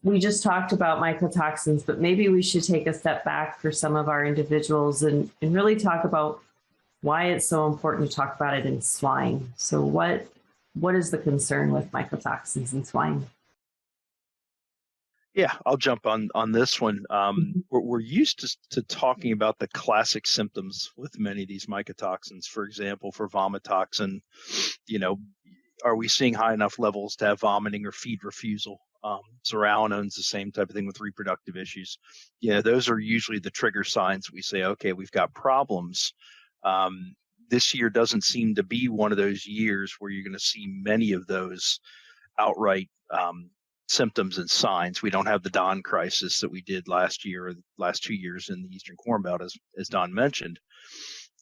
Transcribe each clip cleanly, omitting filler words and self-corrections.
we just talked about mycotoxins, but maybe we should take a step back for some of our individuals and really talk about why it's so important to talk about it in swine. So what is the concern with mycotoxins in swine? Yeah, I'll jump on this one. Mhm. We're used to talking about the classic symptoms with many of these mycotoxins. For example, for vomitoxin, you know, are we seeing high enough levels to have vomiting or feed refusal? Zearalenone the same type of thing with reproductive issues. Yeah, those are usually the trigger signs. We say, okay, we've got problems. Um, this year doesn't seem to be one of those years where you're going to see many of those outright symptoms and signs. We don't have the Don crisis that we did last year or the last 2 years in the Eastern Corn Belt, as Don mentioned.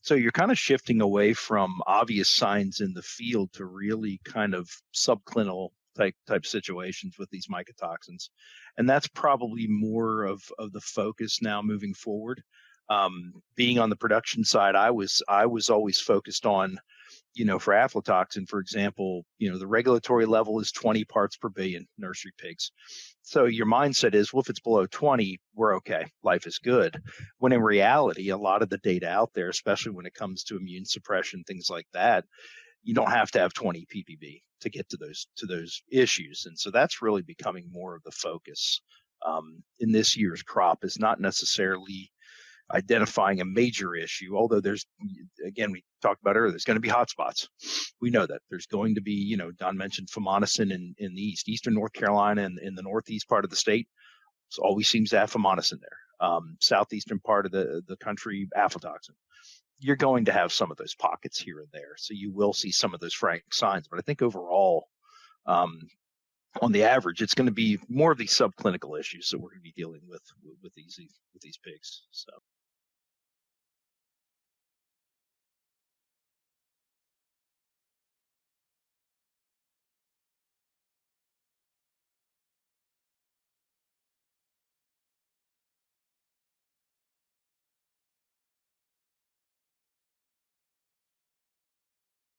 So you're kind of shifting away from obvious signs in the field to really kind of subclinical type situations with these mycotoxins, and that's probably more of the focus now moving forward. Being on the production side, I was always focused on, for aflatoxin, for example, the regulatory level is 20 parts per billion nursery pigs. So your mindset is, well, if it's below 20, we're okay. Life is good. When in reality, a lot of the data out there, especially when it comes to immune suppression, things like that, you don't have to have 20 ppb to get to those issues. And so that's really becoming more of the focus in this year's crop, is not necessarily identifying a major issue, although again, we talked about earlier, there's going to be hotspots. We know that there's going to be, Don mentioned fumonisin in the eastern North Carolina and in the northeast part of the state. So always seems to have fumonisin there. Southeastern part of the country, aflatoxin. You're going to have some of those pockets here and there. So you will see some of those frank signs. But I think overall, on the average, it's going to be more of these subclinical issues that we're going to be dealing with these pigs. So.